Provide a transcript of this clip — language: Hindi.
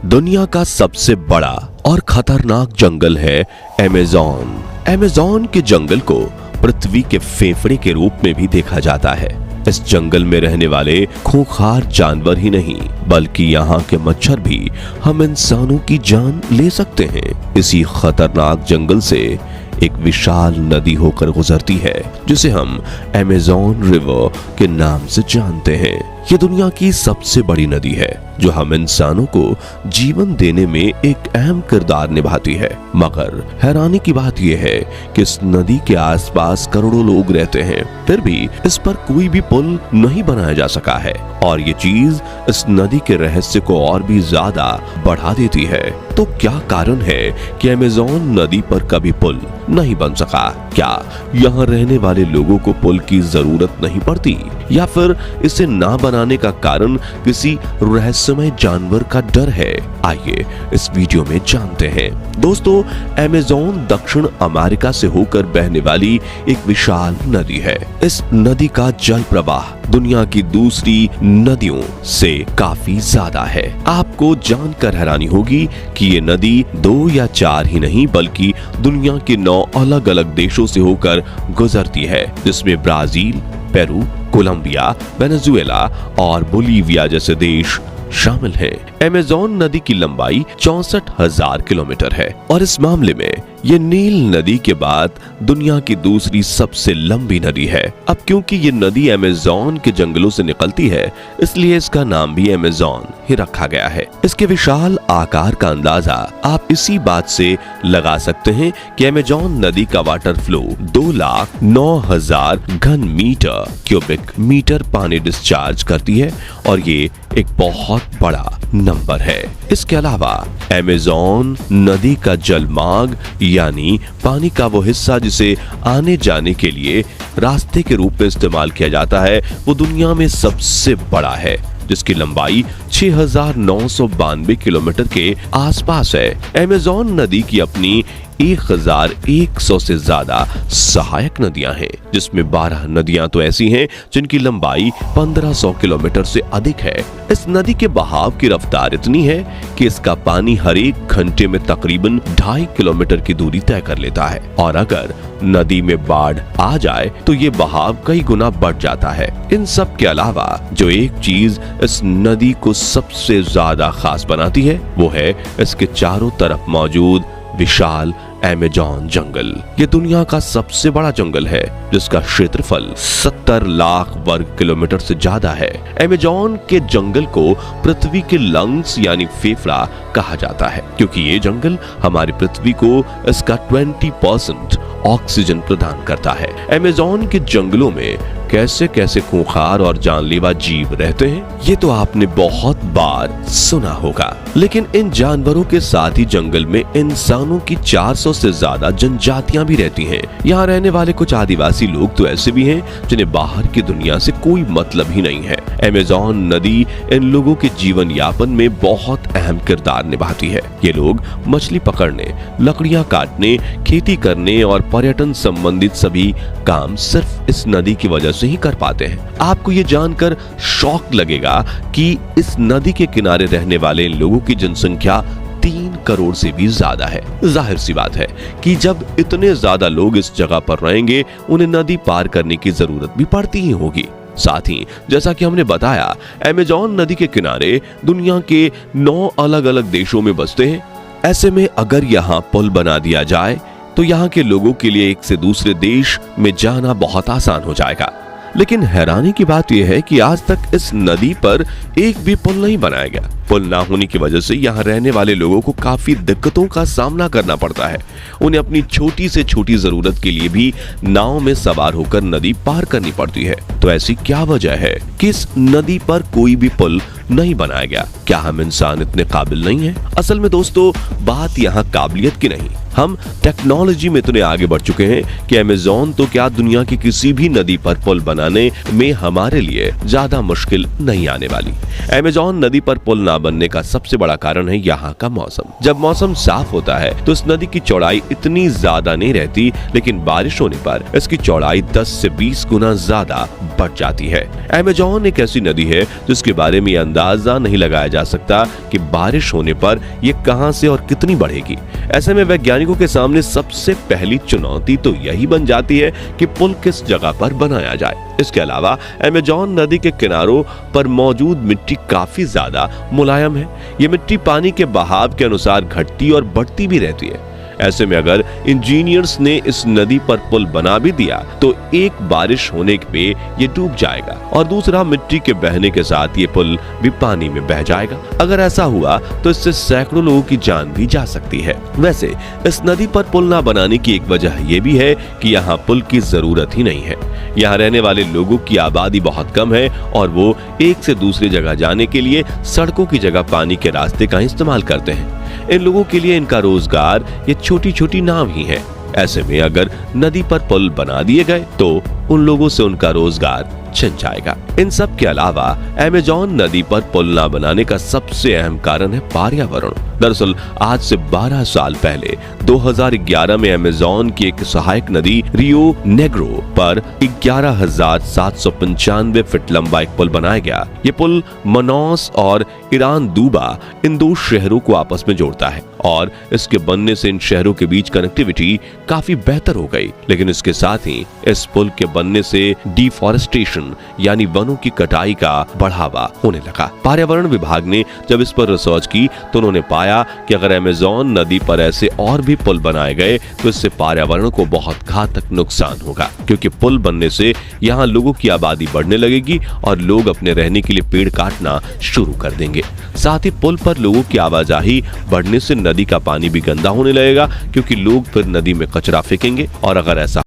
दुनिया का सबसे बड़ा और खतरनाक जंगल है अमेज़न। अमेज़न के जंगल को पृथ्वी के फेफड़े के रूप में भी देखा जाता है। इस जंगल में रहने वाले खूंखार जानवर ही नहीं बल्कि यहाँ के मच्छर भी हम इंसानों की जान ले सकते हैं। इसी खतरनाक जंगल से एक विशाल नदी होकर गुजरती है जिसे हम अमेज़न रिवर के नाम से जानते हैं। ये दुनिया की सबसे बड़ी नदी है जो हम इंसानों को जीवन देने में एक अहम किरदार निभाती है। मगर हैरानी की बात यह है कि इस नदी के आसपास करोड़ों लोग रहते हैं, फिर भी इस पर कोई भी पुल नहीं बनाया जा सका है और ये चीज इस नदी के रहस्य को और भी ज्यादा बढ़ा देती है। तो क्या कारण है कि अमेज़न नदी पर कभी पुल नहीं बन सका? क्या यहाँ रहने वाले लोगों को पुल की जरूरत नहीं पड़ती या फिर इसे ना बनाने का कारण किसी रहस्यमय जानवर का डर है? आइए इस वीडियो में जानते हैं। दोस्तों, अमेज़न दक्षिण अमेरिका से होकर बहने वाली एक विशाल नदी है। इस नदी का जल प्रवाह दुनिया की दूसरी नदियों से काफी ज्यादा है। आपको जानकर हैरानी होगी कि ये नदी 2 या 4 ही नहीं बल्कि दुनिया के 9 अलग अलग देशों से होकर गुजरती है, जिसमें ब्राजील, पेरू, कोलंबिया, वेनेजुएला और बोलीविया जैसे देश शामिल हैं। अमेज़न नदी की लंबाई 64,000 किलोमीटर है और इस मामले में ये नील नदी के बाद दुनिया की दूसरी सबसे लंबी नदी है। अब क्योंकि ये नदी अमेज़न के जंगलों से निकलती है इसलिए इसका नाम भी अमेज़न ही रखा गया है। इसके विशाल आकार का अंदाजा आप इसी बात से लगा सकते हैं कि अमेज़न नदी का वाटर फ्लो 2,09,000 घन मीटर क्यूबिक मीटर पानी डिस्चार्ज करती है और ये एक बहुत बड़ा नंबर है। इसके अलावा अमेज़न नदी का जलमार्ग यानी पानी का वो हिस्सा जिसे आने जाने के लिए रास्ते के रूप में इस्तेमाल किया जाता है, वो दुनिया में सबसे बड़ा है जिसकी लंबाई 6,992 किलोमीटर के आसपास है। अमेज़न नदी की अपनी 1,100 से ज्यादा सहायक नदियां हैं, जिसमें 12 नदियां तो ऐसी हैं जिनकी लंबाई 1,500 किलोमीटर से अधिक है। इस नदी के बहाव की रफ्तार इतनी है कि इसका पानी हर एक घंटे में तकरीबन 2.5 किलोमीटर की दूरी तय कर लेता है और अगर नदी में बाढ़ आ जाए तो ये बहाव कई गुना बढ़ जाता है। इन सब के अलावा जो एक चीज इस नदी को सबसे ज्यादा खास बनाती है वो है इसके चारों तरफ मौजूद विशाल अमेज़न जंगल। ये दुनिया का सबसे बड़ा जंगल है जिसका क्षेत्रफल 70 लाख वर्ग किलोमीटर से ज्यादा है। अमेज़न के जंगल को पृथ्वी के लंग्स यानी फेफड़ा कहा जाता है क्योंकि ये जंगल हमारी पृथ्वी को इसका 20% ऑक्सीजन प्रदान करता है। अमेज़न के जंगलों में कैसे कैसे खूंखार और जानलेवा जीव रहते हैं ये तो आपने बहुत बार सुना होगा, लेकिन इन जानवरों के साथ ही जंगल में इंसानों की 400 से ज्यादा जनजातियां भी रहती हैं। यहाँ रहने वाले कुछ आदिवासी लोग तो ऐसे भी हैं जिन्हें बाहर की दुनिया से कोई मतलब ही नहीं है। अमेज़न नदी इन लोगों के जीवन यापन में बहुत अहम किरदार निभाती है। ये लोग मछली पकड़ने, लकड़ियां काटने, खेती करने और पर्यटन संबंधित सभी काम सिर्फ इस नदी की वजह से ही कर पाते हैं। आपको ये जानकर शौक लगेगा कि इस नदी के किनारे रहने वाले लोगों की जनसंख्या 3 करोड़ से भी ज्यादा है। जाहिर सी बात है कि जब इतने ज्यादा लोग इस जगह पर रहेंगे उन्हें नदी पार करने की जरूरत भी पड़ती ही होगी। साथ ही जैसा कि हमने बताया अमेज़न नदी के किनारे दुनिया के 9 अलग अलग देशों में बसते हैं। ऐसे में अगर यहाँ पुल बना दिया जाए तो यहाँ के लोगों के लिए एक से दूसरे देश में जाना बहुत आसान हो जाएगा। लेकिन हैरानी की बात यह है कि आज तक इस नदी पर एक भी पुल नहीं बनाया गया। पुल ना होने की वजह से यहाँ रहने वाले लोगों को काफी दिक्कतों का सामना करना पड़ता है। उन्हें अपनी छोटी से छोटी जरूरत के लिए भी नाव में सवार होकर नदी पार करनी पड़ती है। तो ऐसी क्या वजह है कि इस नदी पर कोई भी पुल नहीं बनाया गया? क्या हम इंसान इतने काबिल नहीं हैं? असल में दोस्तों बात यहाँ काबिलियत की नहीं, हम टेक्नोलॉजी में इतने आगे बढ़ चुके हैं कि अमेज़न तो क्या दुनिया की किसी भी नदी पर पुल बनाने में हमारे लिए ज्यादा मुश्किल नहीं आने वाली। अमेज़न नदी पर पुल ना ना बनने का सबसे बड़ा कारण है यहाँ का मौसम। जब मौसम साफ होता है तो इस नदी की चौड़ाई इतनी ज्यादा नहीं रहती, लेकिन बारिश होने पर इसकी चौड़ाई 10 से 20 गुना ज्यादा बढ़ जाती है। अमेज़न एक ऐसी नदी है जिसके बारे में अंदाजा नहीं लगाया जा सकता कि बारिश होने पर ये कहां से और कितनी बढ़ेगी। ऐसे में वैज्ञानिकों के सामने सबसे पहली चुनौती तो यही बन जाती है कि पुल किस जगह पर बनाया जाए। इसके अलावा अमेज़न नदी के किनारों पर मौजूद मिट्टी काफी ज्यादा मुलायम है। ये मिट्टी पानी के बहाव के अनुसार घटती और बढ़ती भी रहती है। ऐसे में अगर इंजीनियर्स ने इस नदी पर पुल बना भी दिया तो एक बारिश होने पे ये डूब जाएगा और दूसरा मिट्टी के बहने के साथ ये पुल भी पानी में बह जाएगा। अगर ऐसा हुआ तो इससे सैकड़ों लोगों की जान भी जा सकती है। वैसे इस नदी पर पुल ना बनाने की एक वजह ये भी है कि यहाँ पुल की जरूरत ही नहीं है। यहाँ रहने वाले लोगों की आबादी बहुत कम है और वो एक से दूसरी जगह जाने के लिए सड़कों की जगह पानी के रास्ते का इस्तेमाल करते हैं। इन लोगों के लिए इनका रोजगार ये छोटी छोटी नाव ही है। ऐसे में अगर नदी पर पुल बना दिए गए तो उन लोगों से उनका रोजगार छिन जाएगा। इन सब के अलावा अमेज़न नदी पर पुल ना बनाने का सबसे अहम कारण है पर्यावरण। दरअसल आज से 12 साल पहले 2011 में अमेज़न की एक सहायक नदी रियो नेग्रो पर 11,795 फीट लंबा एक पुल बनाया गया। ये पुल मनौस और ईरान दूबा इन दो शहरों को आपस में जोड़ता है और इसके बनने से इन शहरों के बीच कनेक्टिविटी काफी बेहतर हो गई। लेकिन इसके साथ ही इस पुल के बनने से डिफॉरेस्टेशन यानी वनों की कटाई का बढ़ावा होने लगा। पर्यावरण विभाग ने जब इस पर रिसर्च की तो उन्होंने पाया कि अगर अमेज़न नदी पर ऐसे और भी पुल बनाए गए तो इससे पर्यावरण को बहुत घातक नुकसान होगा, क्योंकि पुल बनने से यहाँ लोगों की आबादी बढ़ने लगेगी और लोग अपने रहने के लिए पेड़ काटना शुरू कर देंगे। साथ ही पुल पर लोगों की आवाजाही बढ़ने से नदी का पानी भी गंदा होने लगेगा, क्योंकि लोग फिर नदी में कचरा फेंकेंगे और अगर ऐसा